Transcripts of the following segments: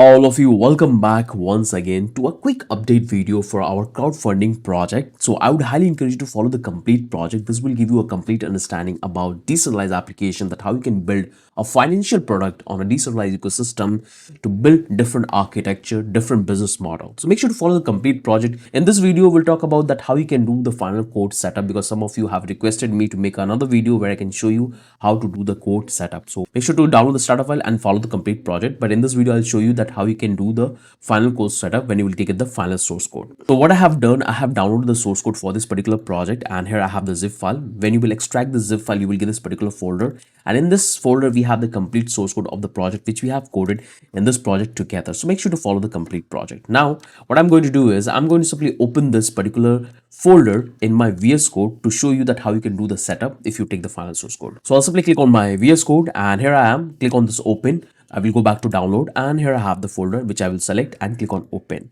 All of you, welcome back once again to a quick update video for our crowdfunding project. So I would highly encourage you to follow the complete project. This will give you a complete understanding about decentralized application, that how you can build a financial product on a decentralized ecosystem to build different architecture, different business model. So make sure to follow the complete project. In this video, we'll talk about that how you can do the final code setup, because some of you have requested me to make another video where I can show you how to do the code setup. So make sure to download the starter file and follow the complete project. But in this video, I'll show you that how you can do the final code setup when you will take it the final source code. So what I have done, I have downloaded the source code for this particular project, and here I have the zip file. When you will extract the zip file, you will get this particular folder, and in this folder we have the complete source code of the project which we have coded in this project together. So make sure to follow the complete project. Now what I'm going to do is I'm going to simply open this particular folder in my VS Code to show you that how you can do the setup if you take the final source code. So I'll simply click on my VS Code, and here I am. Click on this open. I will go back to download, and here I have the folder which I will select and click on open.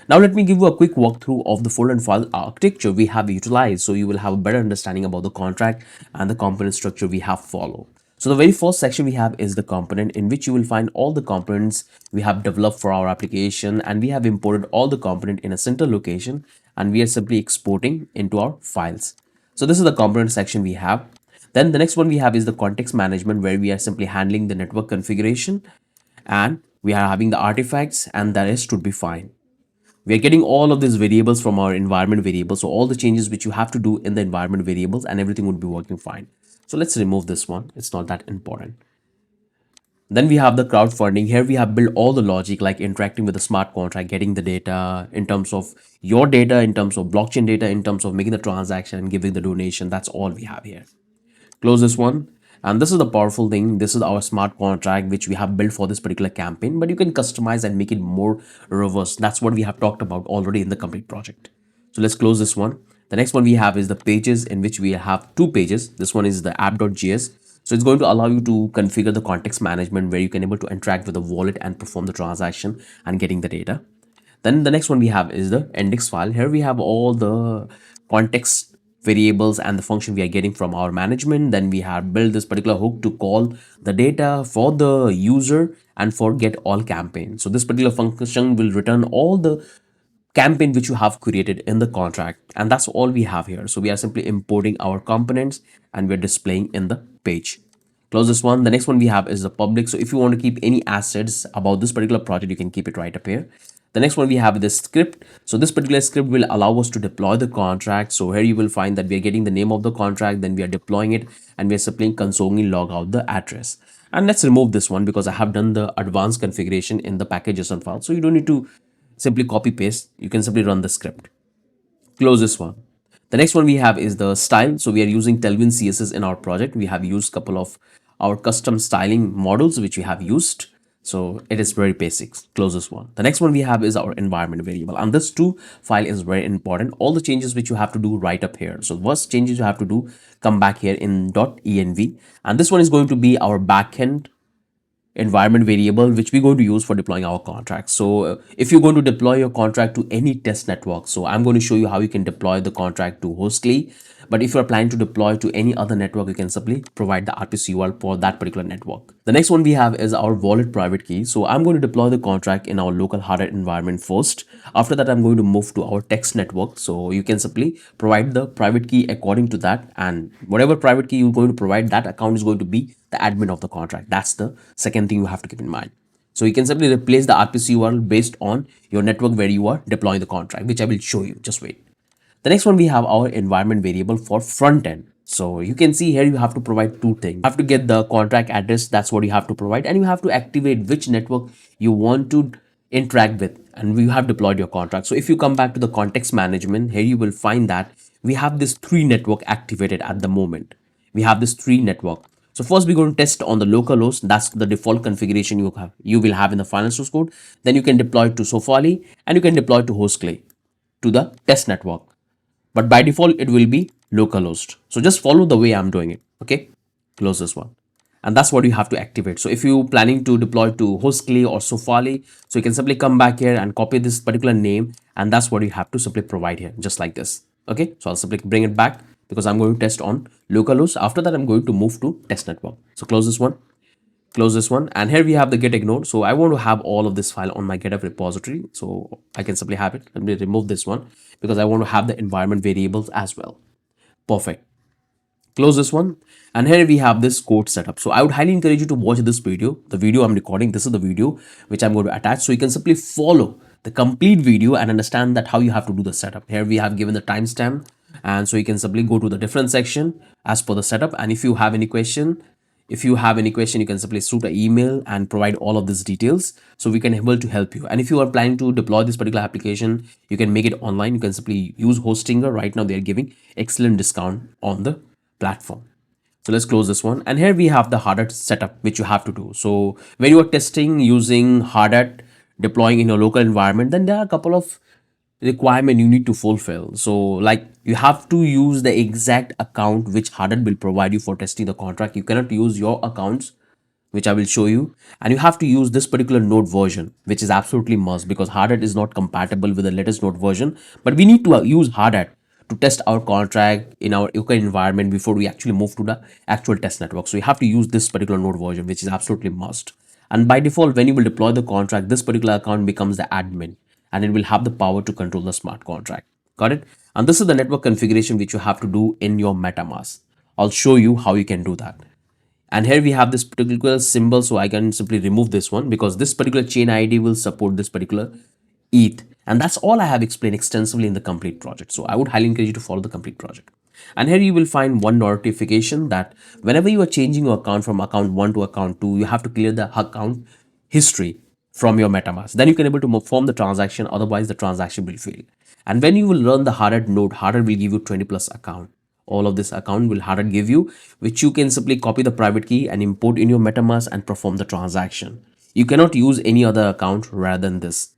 Now let me give you a quick walkthrough of the folder and file architecture we have utilized, so you will have a better understanding about the contract and the component structure we have followed. So the very first section we have is the component, in which you will find all the components we have developed for our application, and we have imported all the component in a central location, and we are simply exporting into our files. So this is the component section we have. Then the next one we have is the context management, where we are simply handling the network configuration, and we are having the artifacts, and the rest should be fine. We are getting all of these variables from our environment variables. So all the changes which you have to do in the environment variables, and everything would be working fine. So let's remove this one. It's not that important. Then we have the crowdfunding. Here we have built all the logic, like interacting with the smart contract, getting the data in terms of your data, in terms of blockchain data, in terms of making the transaction and giving the donation. That's all we have here. Close this one. And this is the powerful thing. This is our smart contract which we have built for this particular campaign, but you can customize and make it more robust. That's what we have talked about already in the complete project. So let's close this one. The next one we have is the pages, in which we have two pages. This one is the app.js. So it's going to allow you to configure the context management, where you can able to interact with the wallet and perform the transaction and getting the data. Then the next one we have is the index file. Here we have all the context variables and the function we are getting from our management. Then we have built this particular hook to call the data for the user and for get all campaign. So this particular function will return all the campaign which you have created in the contract, and that's all we have here. So we are simply importing our components, and we're displaying in the page. Close this one. The next one we have is the public. So if you want to keep any assets about this particular project, you can keep it right up here. The next one we have this script. So this particular script will allow us to deploy the contract. So here you will find that we are getting the name of the contract, then we are deploying it, and we are simply console log out the address. And let's remove this one, because I have done the advanced configuration in the package.json file. So you don't need to simply copy paste. You can simply run the script. Close this one. The next one we have is the style. So we are using Tailwind CSS in our project. We have used a couple of our custom styling models which we have used. So it is very basic. Close this one. The next one we have is our environment variable, and this two file is very important. All the changes which you have to do right up here. So first changes you have to do, come back here in .env, and this one is going to be our backend environment variable which we're going to use for deploying our contract. So if you're going to deploy your contract to any test network, so I'm going to show you how you can deploy the contract to Hostly. But if you're planning to deploy to any other network, you can simply provide the RPC URL for that particular network. The next one we have is our wallet private key. So I'm going to deploy the contract in our local Hardhat environment first. After that, I'm going to move to our text network. So you can simply provide the private key according to that, and whatever private key you're going to provide, that account is going to be the admin of the contract. That's the second thing you have to keep in mind. So you can simply replace the RPC URL based on your network where you are deploying the contract, which I will show you. Just wait. The next one we have our environment variable for front end. So you can see here you have to provide two things. You have to get the contract address, that's what you have to provide, and you have to activate which network you want to interact with, and we have deployed your contract. So if you come back to the context management, here you will find that we have this three network activated at the moment. We have this three network. So first we're going to test on the localhost. That's the default configuration you will have in the final source code. Then you can deploy it to Sofali, and you can deploy it to Hostly, to the test network. But by default, it will be localhost. So just follow the way I'm doing it. Okay, close this one. And that's what you have to activate. So if you're planning to deploy to Hostly or Sofali, so you can simply come back here and copy this particular name, and that's what you have to simply provide here, just like this. Okay, so I'll simply bring it back, because I'm going to test on localhost. After that, I'm going to move to test network. So close this one. Close this one, and here we have the get ignored. So I want to have all of this file on my GitHub repository, so I can simply have it. Let me remove this one because I want to have the environment variables as well. Perfect. Close this one, and here we have this code setup. So I would highly encourage you to watch this video. The video I'm recording, this is the video which I'm going to attach, so you can simply follow the complete video and understand that how you have to do the setup. Here we have given the timestamp, and so you can simply go to the different section as per the setup. And if you have any question, you can simply shoot an email and provide all of these details so we can able to help you. And if you are planning to deploy this particular application, you can make it online. You can simply use Hostinger. Right now they are giving excellent discount on the platform. So let's close this one. And here we have the Hardhat setup, which you have to do. So when you are testing using Hardhat, deploying in your local environment, then there are a couple of requirement you need to fulfill. So like you have to use the exact account which Hardhat will provide you for testing the contract. You cannot use your accounts, which I will show you, and you have to use this particular node version, which is absolutely must because Hardhat is not compatible with the latest node version. But we need to use Hardhat to test our contract in our local environment before we actually move to the actual test network. So you have to use this particular node version, which is absolutely must. And by default, when you will deploy the contract, this particular account becomes the admin and it will have the power to control the smart contract. Got it? And this is the network configuration which you have to do in your MetaMask. I'll show you how you can do that. And here we have this particular symbol, so I can simply remove this one because this particular chain ID will support this particular ETH. And that's all I have explained extensively in the complete project. So I would highly encourage you to follow the complete project. And here you will find one notification that whenever you are changing your account from account 1 to account 2, you have to clear the account history from your MetaMask. Then you can able to perform the transaction, otherwise the transaction will fail. And when you will run the Hardhat node, Hardhat will give you 20 plus account. All of this account will Hardhat give you, which you can simply copy the private key and import in your MetaMask and perform the transaction. You cannot use any other account rather than this.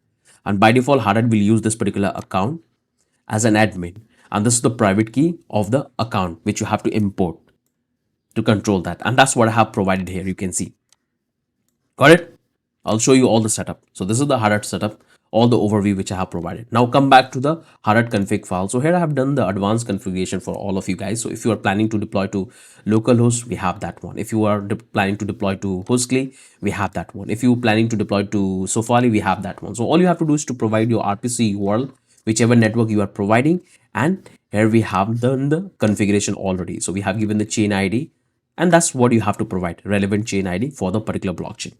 And by default, Hardhat will use this particular account as an admin. And this is the private key of the account, which you have to import to control that. And that's what I have provided here. You can see. Got it? I'll show you all the setup. So this is the Hardhat setup, all the overview which I have provided. Now come back to the Hardhat config file. So here I have done the advanced configuration for all of you guys. So if you are planning to deploy to Localhost, we have that one. If you are planning to deploy to Hostly, we have that one. If you are planning to deploy to Sofali, we have that one. So all you have to do is to provide your RPC URL, whichever network you are providing. And here we have done the configuration already. So we have given the chain ID, and that's what you have to provide, relevant chain ID for the particular blockchain.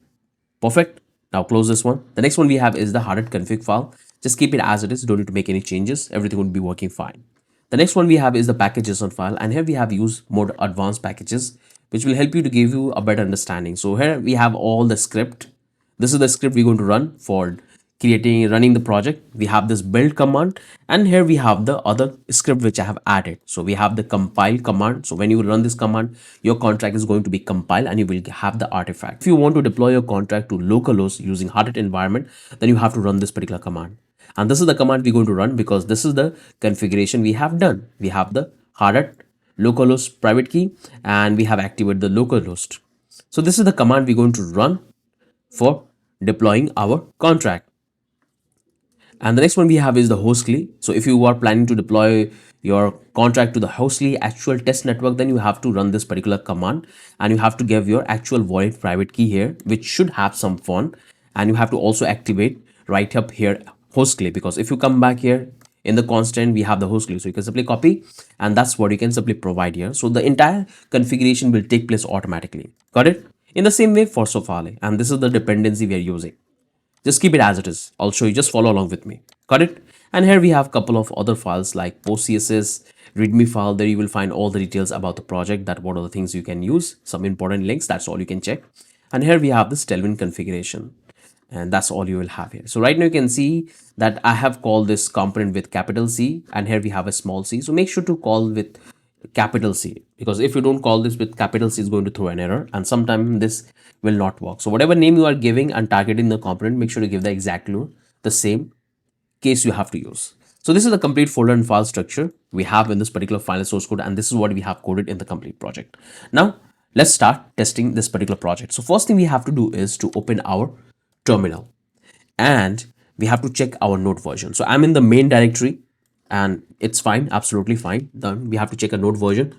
Perfect. Now close this one. The next one we have is the Hardhat config file. Just keep it as it is. Don't need to make any changes. Everything will be working fine. The next one we have is the package.json file, and here we have used more advanced packages, which will help you to give you a better understanding. So here we have all the script. This is the script we're going to run for running the project. We have this build command, and here we have the other script which I have added. So we have the compile command. So when you run this command, your contract is going to be compiled and you will have the artifact. If you want to deploy your contract to localhost using Hardhat environment, then you have to run this particular command. And this is the command we're going to run because this is the configuration we have done. We have the Hardhat localhost private key, and we have activated the localhost. So this is the command we're going to run for deploying our contract. And the next one we have is the Hostly. So if you are planning to deploy your contract to the Hostly actual test network, then you have to run this particular command, and you have to give your actual wallet private key here, which should have some font. And you have to also activate right up here Hostly, because if you come back here in the constant, we have the Hostly. So you can simply copy, and that's what you can simply provide here. So the entire configuration will take place automatically. Got it? In the same way for Sofale, and this is the dependency we are using. Just keep it as it is. I'll show you. Just follow along with me. Got it? And here we have a couple of other files like post.css, readme file. There you will find all the details about the project, that what are the things you can use, some important links. That's all you can check. And here we have this Tailwind configuration. And that's all you will have here. So right now you can see that I have called this component with capital C, and here we have a small c. So make sure to call with capital C, because if you don't call this with capital C, it's going to throw an error, and sometimes this will not work. So whatever name you are giving and targeting the component, make sure to give the exactly the same case you have to use. So this is the complete folder and file structure we have in this particular final source code, and this is what we have coded in the complete project. Now let's start testing this particular project. So first thing we have to do is to open our terminal, and we have to check our node version. So I'm in the main directory, and it's fine, absolutely fine. Then we have to check a node version,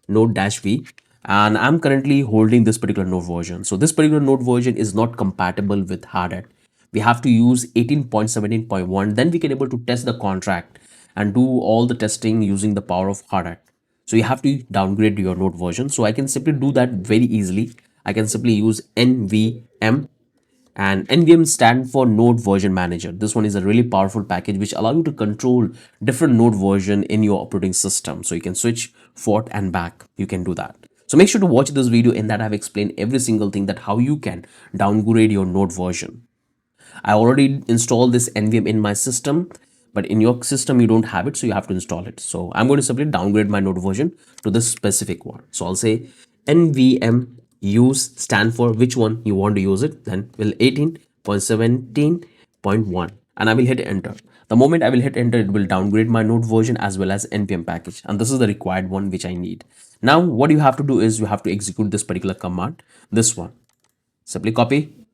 node-v, and I'm currently holding this particular node version. So this particular node version is not compatible with Hardhat. We have to use 18.17.1. Then we can able to test the contract and do all the testing using the power of Hardhat. So you have to downgrade your node version. So I can simply do that very easily. I can simply use NVM, and NVM stand for node version manager. This one is a really powerful package which allow you to control different node version in your operating system. So you can switch forth and back. You can do that. So make sure to watch this video. In that I've explained every single thing that how you can downgrade your node version. I already installed this NVM in my system, but in your system you don't have it, so you have to install it. So I'm going to simply downgrade my node version to this specific one. So I'll say NVM use stand for which one you want to use it. Then will 18.17.1 and I will hit enter. The moment I will hit enter, it will downgrade my node version as well as npm package, and this is the required one which I need. Now what you have to do is you have to execute this particular command. This one, simply copy,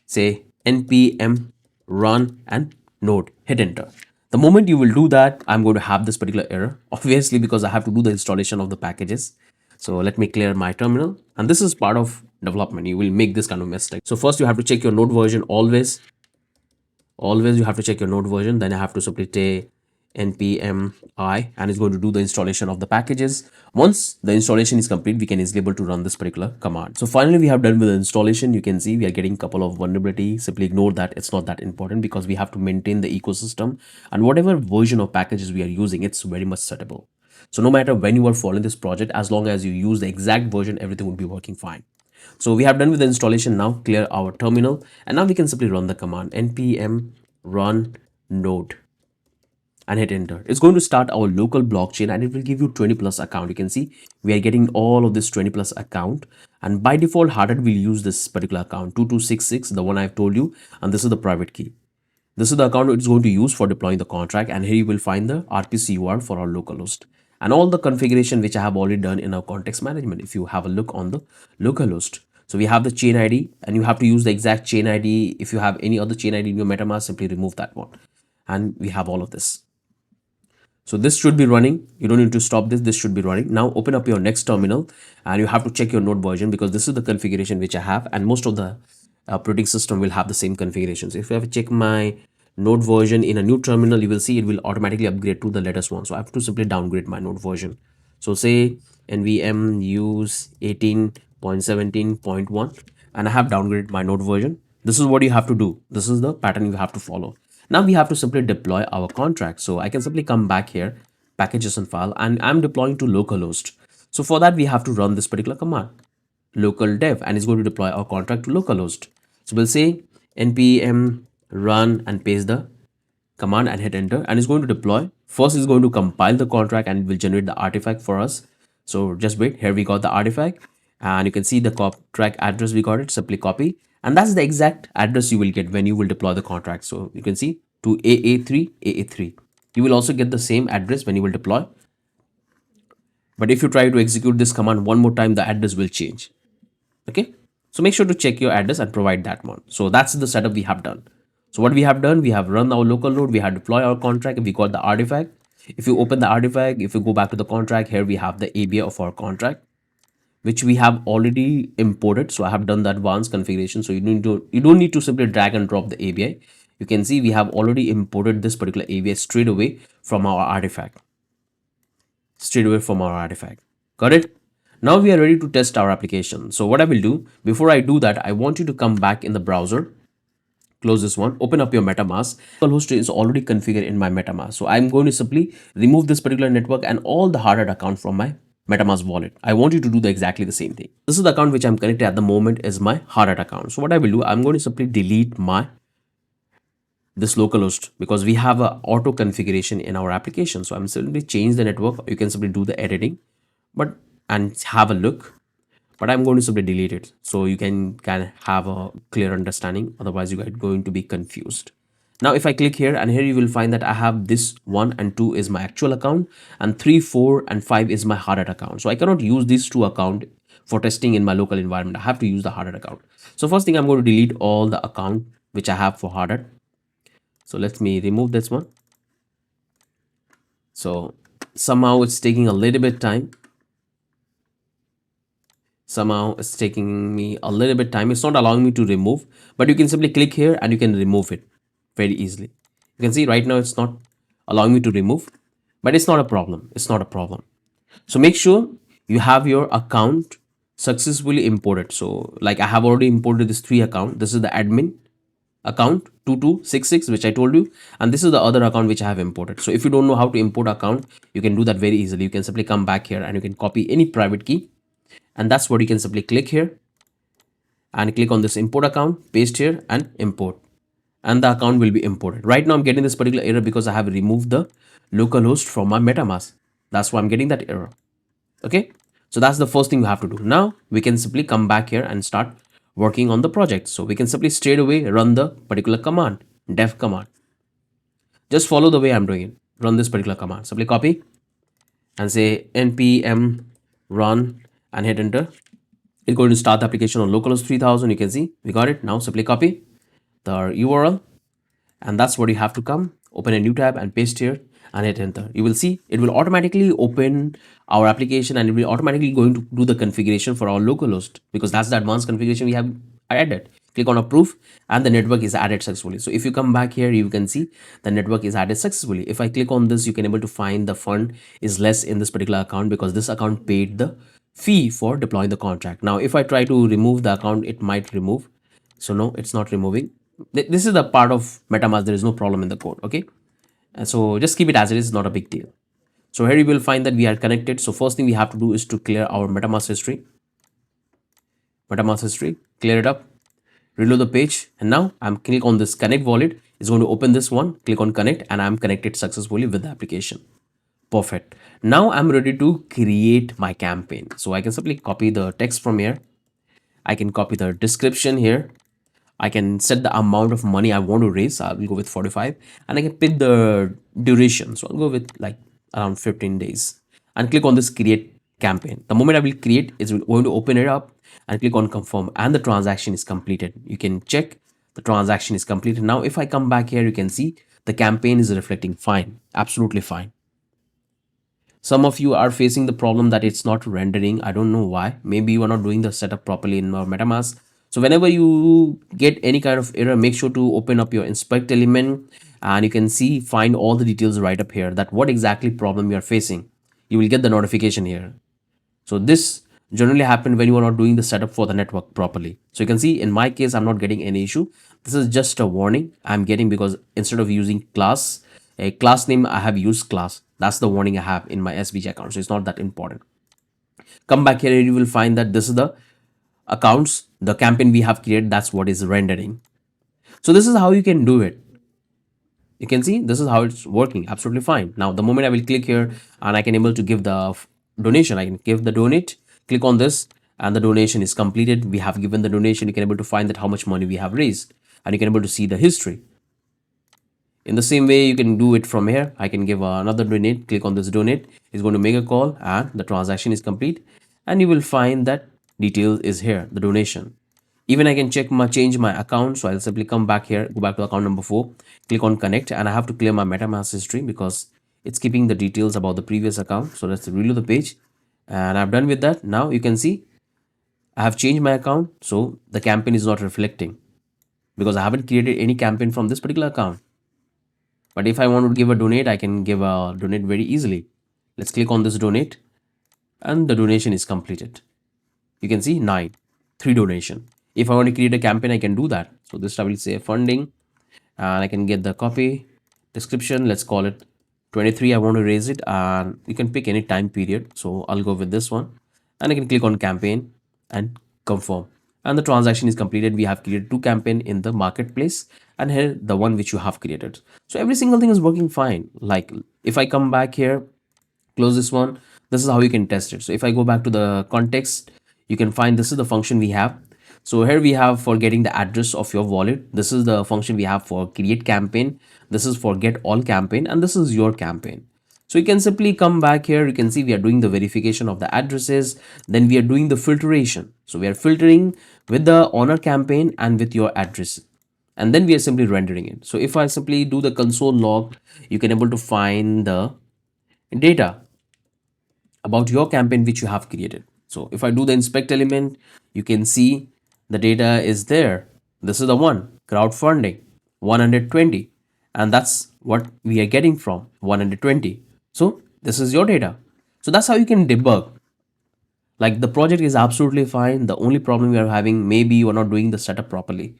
say npm run and node, hit enter. The moment you will do that, I'm going to have this particular error, obviously, because I have to do the installation of the packages. So let me clear my terminal, and this is part of development. You will make this kind of mistake. So first you have to check your node version. Always you have to check your node version. Then I have to simply say npm I, and it's going to do the installation of the packages. Once the installation is complete, we can easily able to run this particular command. So finally we have done with the installation. You can see we are getting a couple of vulnerability. Simply ignore that. It's not that important because we have to maintain the ecosystem, and whatever version of packages we are using, it's very much suitable. So no matter when you are following this project, as long as you use the exact version, everything will be working fine. So we have done with the installation. Now clear our terminal, and now we can simply run the command npm run node and hit enter. It's going to start our local blockchain, and it will give you 20 plus account. You can see we are getting all of this 20 plus account, and by default Hardhat will use this particular account 2266, the one I've told you, and this is the private key. This is the account it's going to use for deploying the contract, and here you will find the RPC URL for our localhost and all the configuration which I have already done in our context management. If you have a look on the localhost, so we have the chain ID, and you have to use the exact chain ID. If you have any other chain ID in your MetaMask, simply remove that one, and we have all of this. So this should be running. You don't need to stop this. This should be running. Now open up your next terminal, and you have to check your node version because this is the configuration which I have, and most of the operating system will have the same configurations. If I have to check my node version in a new terminal, you will see it will automatically upgrade to the latest one. So I have to simply downgrade my node version. So say nvm use 18.17.1, and I have downgraded my node version. This is what you have to do. This is the pattern you have to follow. Now we have to simply deploy our contract. So I can simply come back here, packages and file, and I'm deploying to localhost. So for that, we have to run this particular command, local dev, and it's going to deploy our contract to localhost. So we'll say npm run and paste the command and hit enter, and it's going to deploy. First it's going to compile the contract and it will generate the artifact for us. So just wait, here we got the artifact, and you can see the contract address we got it. Simply copy, and that's the exact address you will get when you will deploy the contract. So you can see to AA3. You will also get the same address when you will deploy, but if you try to execute this command one more time, the address will change. Okay, so make sure to check your address and provide that one. So that's the setup we have done. So what we have done, we have run our local node, we have deployed our contract, we got the artifact. If you open the artifact, if you go back to the contract, here we have the ABI of our contract, which we have already imported. So I have done the advanced configuration. So you don't need to simply drag and drop the ABI. You can see we have already imported this particular ABI straight away from our artifact. Got it? Now we are ready to test our application. So what I will do, before I do that, I want you to come back in the browser, close this one, open up your MetaMask. Localhost is already configured in my MetaMask. So I'm going to simply remove this particular network and all the Hardhat account from my MetaMask wallet. I want you to do exactly the same thing. This is the account which I'm connected at the moment is my Hardhat account. So what I will do, I'm going to simply delete this localhost because we have a auto configuration in our application. So I'm simply change the network. You can simply do the editing, and have a look, but I'm going to simply delete it so you can have a clear understanding. Otherwise you are going to be confused. Now if I click here, and here you will find that I have this 1 and 2 is my actual account, and 3, 4 and 5 is my Hardhat account. So I cannot use these two account for testing in my local environment. I have to use the Hardhat account. So first thing, I'm going to delete all the account which I have for Hardhat. So let me remove this one. So somehow it's taking a little bit time. Somehow it's taking me a little bit time. It's not allowing me to remove, but you can simply click here and you can remove it very easily. You can see right now it's not allowing me to remove, but it's not a problem. It's not a problem. So make sure you have your account successfully imported. So like I have already imported this three account. This is the admin account 2266 which I told you, and this is the other account which I have imported. So if you don't know how to import account, you can do that very easily. You can simply come back here and you can copy any private key, and that's what you can simply click here and click on this import account, paste here and import, and the account will be imported. Right now I'm getting this particular error because I have removed the localhost from my MetaMask. That's why I'm getting that error. Okay, so that's the first thing you have to do. Now we can simply come back here and start working on the project. So we can simply straight away run the particular command, dev command. Just follow the way I'm doing it. Run this particular command. Simply copy and say npm run and hit enter. It's going to start the application on localhost 3000. You can see we got it. Now simply copy the URL, and that's what you have to come open a new tab and paste here and hit enter. You will see it will automatically open our application and it will automatically going to do the configuration for our localhost, because that's the advanced configuration we have added. Click on approve and the network is added successfully. So if you come back here, you can see the network is added successfully. If I click on this, you can able to find the fund is less in this particular account because this account paid the fee for deploying the contract. Now if I try to remove the account, it might remove. So no, it's not removing. This is the part of MetaMask. There is no problem in the code. Okay, and so just keep it as it is, not a big deal. So here you will find that we are connected. So first thing we have to do is to clear our MetaMask history. MetaMask history, clear it up, reload the page, and now I'm click on this connect wallet. It's going to open this one. Click on connect, and I'm connected successfully with the application. Perfect. Now I'm ready to create my campaign. So I can simply copy the text from here. I can copy the description here. I can set the amount of money I want to raise. I will go with 45, and I can pick the duration. So I'll go with like around 15 days and click on this create campaign. The moment I will create, it's going to open it up and click on confirm, and the transaction is completed. You can check the transaction is completed. Now, if I come back here, you can see the campaign is reflecting fine, absolutely fine. Some of you are facing the problem that it's not rendering. I don't know why. Maybe you are not doing the setup properly in your MetaMask. So whenever you get any kind of error, make sure to open up your inspect element, and you can see find all the details right up here that what exactly problem you are facing. You will get the notification here. So this generally happen when you are not doing the setup for the network properly. So you can see in my case, I'm not getting any issue. This is just a warning I'm getting because instead of using class, a class name, I have used class. That's the warning I have in my SVG account. So it's not that important. Come back here, you will find that this is the accounts, the campaign we have created. That's what is rendering. So this is how you can do it. You can see this is how it's working absolutely fine. Now the moment I will click here and I can able to give the donation, I can give the donate, click on this, and the donation is completed. We have given the donation. You can able to find that how much money we have raised, and you can able to see the history. In the same way, you can do it from here. I can give another donate, click on this donate. It's going to make a call and the transaction is complete, and you will find that detail is here, the donation. Even I can check my change my account. So I'll simply come back here, go back to account number 4, click on connect, and I have to clear my MetaMask history because it's keeping the details about the previous account. So let's reload the page, and I've done with that. Now you can see I have changed my account, so the campaign is not reflecting because I haven't created any campaign from this particular account. But if I want to give a donate, I can give a donate very easily. Let's click on this donate, and the donation is completed. You can see 9, 3 donation. If I want to create a campaign, I can do that. So this I will say funding, and I can get the copy description. Let's call it 23. I want to raise it, and you can pick any time period. So I'll go with this one, and I can click on campaign and confirm, and the transaction is completed. We have created 2 campaign in the marketplace, and here the one which you have created. So every single thing is working fine. Like if I come back here, close this one, this is how you can test it. So if I go back to the context, you can find this is the function we have. So here we have for getting the address of your wallet. This is the function we have for create campaign. This is for get all campaign, and this is your campaign. So you can simply come back here. You can see we are doing the verification of the addresses. Then we are doing the filtration. So we are filtering with the owner campaign and with your address. And then we are simply rendering it. So if I simply do the console log, you can able to find the data about your campaign which you have created. So if I do the inspect element, you can see the data is there. This is the one, crowdfunding, 120. And that's what we are getting from 120. So this is your data. So that's how you can debug. Like the project is absolutely fine. The only problem we are having, maybe you are not doing the setup properly.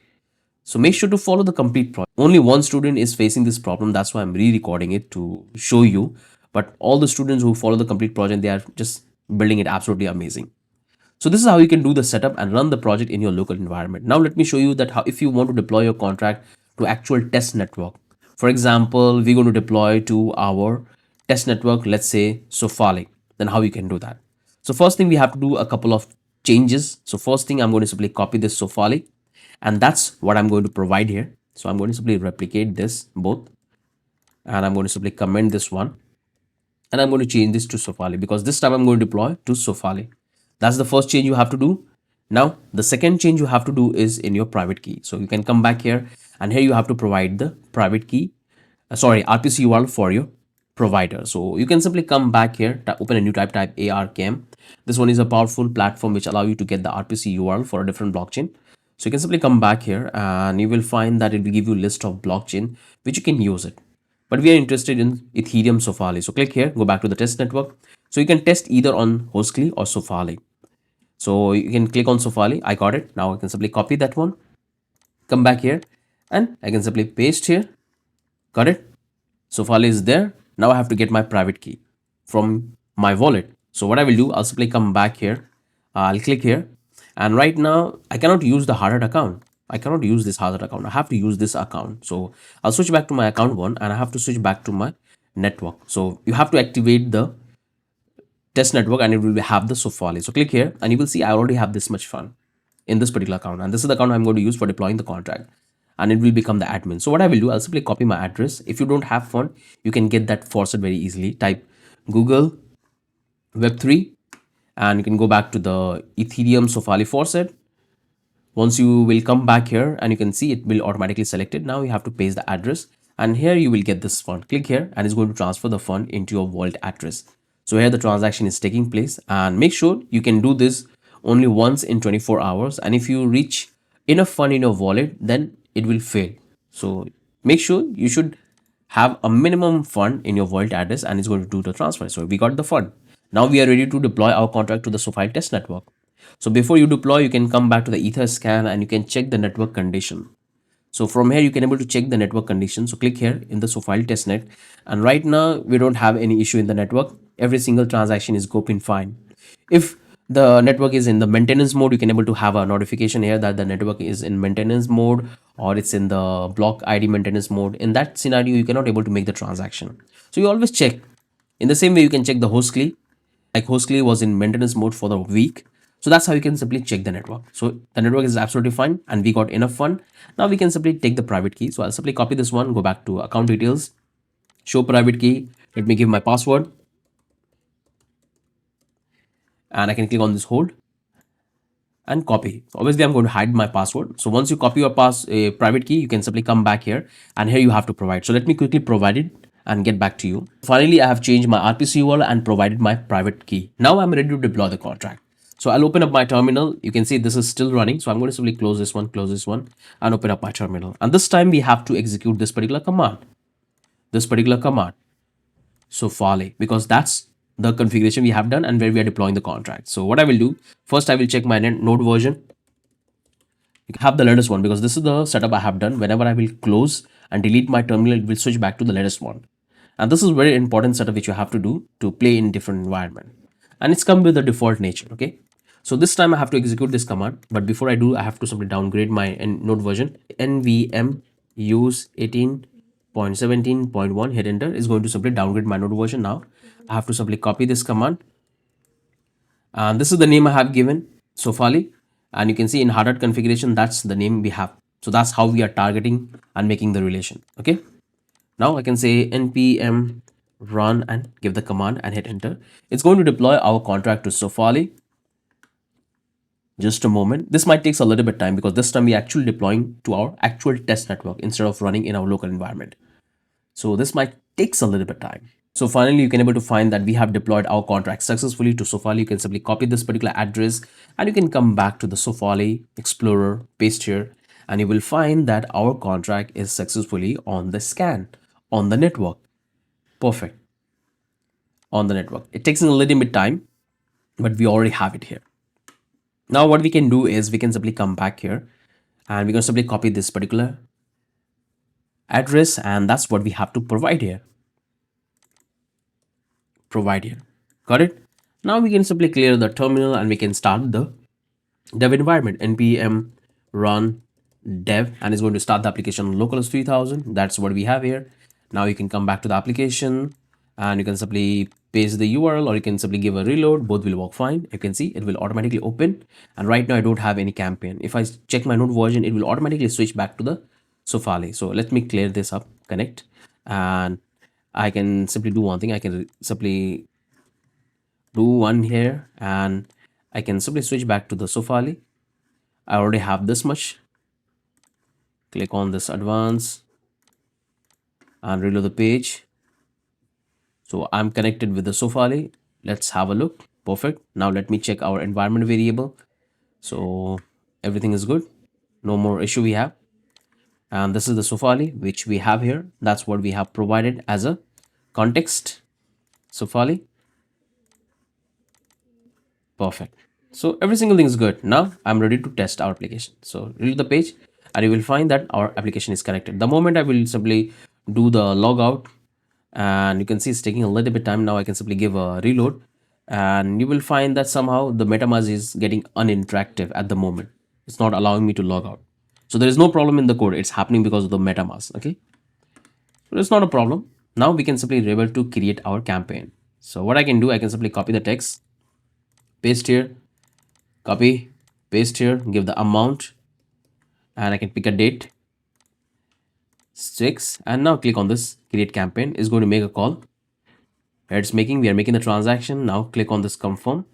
So make sure to follow the complete project. Only one student is facing this problem. That's why I'm re-recording it to show you. But all the students who follow the complete project, they are just building it absolutely amazing. So this is how you can do the setup and run the project in your local environment. Now let me show you that how if you want to deploy your contract to actual test network. For example, we're going to deploy to our test network, let's say Sofali, then how you can do that. So first thing we have to do a couple of changes. So first thing I'm going to simply copy this Sofali and that's what I'm going to provide here. So I'm going to simply replicate this both and I'm going to simply comment this one and I'm going to change this to Sofali because this time I'm going to deploy to Sofali. That's the first change you have to do. Now, the second change you have to do is in your private key. So you can come back here and here you have to provide the private key, RPC URL for your provider. So you can simply come back here, open a new type ARKM. This one is a powerful platform which allow you to get the RPC URL for a different blockchain. So you can simply come back here and you will find that it will give you a list of blockchain which you can use it. But we are interested in Ethereum Sofali. So click here, go back to the test network. So you can test either on Hostly or Sofali. So you can click on Sofali. I got it. Now I can simply copy that one, come back here and I can simply paste here. Got it? Sofali is there. Now I have to get my private key from my wallet. So what I will do, I'll simply come back here. I'll click here. And right now I cannot use the Hardhat account. I cannot use this Hardhat account. I have to use this account. So I'll switch back to my account one and I have to switch back to my network. So you have to activate the test network and it will have the Sofali. So click here and you will see I already have this much fun in this particular account. And this is the account I'm going to use for deploying the contract and it will become the admin. So what I will do, I'll simply copy my address. If you don't have fun, you can get that faucet very easily. Type Google Web3 and you can go back to the Ethereum Sofali faucet. Once you will come back here and you can see it will automatically select it. Now you have to paste the address and here you will get this fund. Click here and it's going to transfer the fund into your wallet address. So here the transaction is taking place and make sure you can do this only once in 24 hours. And if you reach enough fund in your wallet, then it will fail. So make sure you should have a minimum fund in your wallet address and it's going to do the transfer. So we got the fund. Now we are ready to deploy our contract to the Sofali test network. So before you deploy, you can come back to the Ether scan and you can check the network condition. So from here, you can able to check the network condition. So click here in the Sofali testnet. And right now, we don't have any issue in the network. Every single transaction is going fine. If the network is in the maintenance mode, you can able to have a notification here that the network is in maintenance mode or it's in the block ID maintenance mode. In that scenario, you cannot able to make the transaction. So you always check. In the same way, you can check the host key. Like host key was in maintenance mode for the week. So that's how you can simply check the network. So the network is absolutely fine and we got enough fund. Now we can simply take the private key. So I'll simply copy this one, go back to account details, show private key. Let me give my password and I can click on this hold and copy. So obviously I'm going to hide my password. So once you copy your private key, you can simply come back here and here you have to provide. So let me quickly provide it and get back to you. Finally, I have changed my RPC URL and provided my private key. Now I'm ready to deploy the contract. So I'll open up my terminal. You can see this is still running. So I'm going to simply close this one and open up my terminal. And this time we have to execute this particular command. Sofali, because that's the configuration we have done and where we are deploying the contract. So what I will do, first I will check my node version. You can have the latest one because this is the setup I have done. Whenever I will close and delete my terminal, it will switch back to the latest one. And this is very important setup which you have to do to play in different environment. And it's come with the default nature, okay? So this time I have to execute this command, but before I do, I have to simply downgrade my node version. NVM use 18.17.1, hit enter, is going to simply downgrade my node version. Now I have to simply copy this command. And this is the name I have given, Sofali. And you can see in Hardhat configuration, that's the name we have. So that's how we are targeting and making the relation, okay? Now I can say npm run and give the command and hit enter. It's going to deploy our contract to Sofali. Just a moment. This might take a little bit time because this time we are actually deploying to our actual test network instead of running in our local environment. So this might take a little bit time. So finally, you can able to find that we have deployed our contract successfully to Sofali. You can simply copy this particular address and you can come back to the Sofali Explorer, paste here, and you will find that our contract is successfully on the scan, on the network. Perfect. On the network. It takes a little bit time, but we already have it here. Now what we can do is we can simply come back here and we're going to simply copy this particular address, and that's what we have to provide here. Provide here. Got it? Now we can simply clear the terminal and we can start the dev environment. npm run dev, and it's going to start the application on localhost 3000. That's what we have here. Now you can come back to the application and you can simply paste the URL, or you can simply give a reload. Both will work fine. You can see it will automatically open, and right now I don't have any campaign. If I check my node version, it will automatically switch back to the Sofali. So let me clear this up, connect, and I can simply do one thing. I can simply do one here and I can simply switch back to the Sofali. I already have this much. Click on this advance and reload the page. So I'm connected with the Sofali. Let's have a look. Perfect. Now let me check our environment variable. So everything is good. No more issue we have. And this is the Sofali which we have here. That's what we have provided as a context. Sofali. Perfect. So every single thing is good. Now I'm ready to test our application. So read the page and you will find that our application is connected. The moment I will simply do the logout, and you can see it's taking a little bit time. Now I can simply give a reload and you will find that somehow the MetaMask is getting uninteractive at the moment. It's not allowing me to log out. So there is no problem in the code. It's happening because of the MetaMask. Okay. So it's not a problem. Now we can simply be able to create our campaign. So what I can do, I can simply copy the text, paste here, copy, paste here, give the amount, and I can pick a date, 6, and now click on this create campaign. Is going to make a call. We are making the transaction. Now click on this confirm,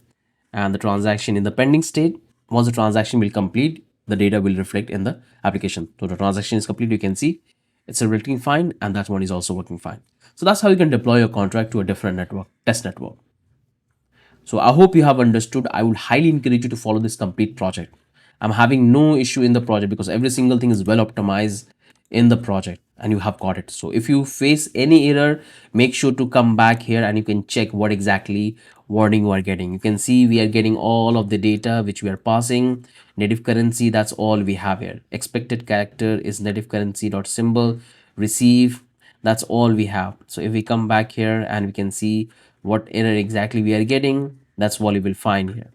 and the transaction in the pending state. Once the transaction will complete, the data will reflect in the application. So the transaction is complete. You can see it's working fine, and that one is also working fine. So that's how you can deploy your contract to a different network, test network. So I hope you have understood. I would highly encourage you to follow this complete project. I'm having no issue in the project because every single thing is well optimized in the project and you have got it. So if you face any error, make sure to come back here and you can check what exactly warning you are getting. You can see we are getting all of the data which we are passing. Native currency, that's all we have here. Expected character is native currency dot symbol. Receive, that's all we have. So if we come back here and we can see what error exactly we are getting, that's what you will find here.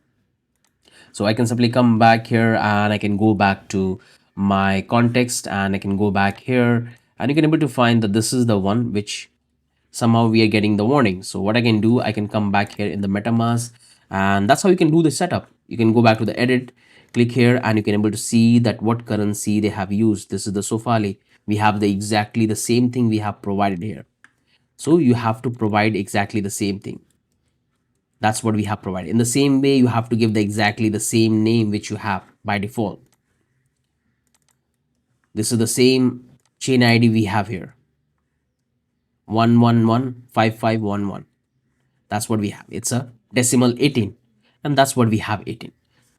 So I can simply come back here and I can go back to my context and I can go back here and you can able to find that this is the one which somehow we are getting the warning. So what I can do, I can come back here in the MetaMask, and that's how you can do the setup. You can go back to the edit, click here, and you can able to see that what currency they have used. This is the Sofali. We have the exactly the same thing we have provided here. So you have to provide exactly the same thing. That's what we have provided. In the same way, you have to give the exactly the same name which you have by default. This is the same chain ID we have here. 1115511. That's what we have. It's a decimal 18, and that's what we have 18.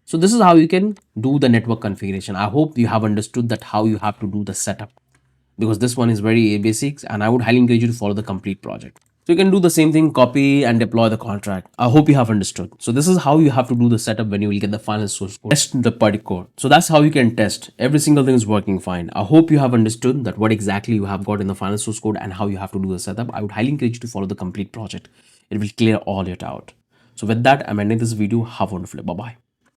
So this is how you can do the network configuration. I hope you have understood that how you have to do the setup, because this one is very basics and I would highly encourage you to follow the complete project. So you can do the same thing, copy and deploy the contract. I hope you have understood. So this is how you have to do the setup when you will get the final source code. Test the party code. So that's how you can test. Every single thing is working fine. I hope you have understood that what exactly you have got in the final source code and how you have to do the setup. I would highly encourage you to follow the complete project. It will clear all it out. So with that, I'm ending this video. Have a wonderful day. Bye-bye.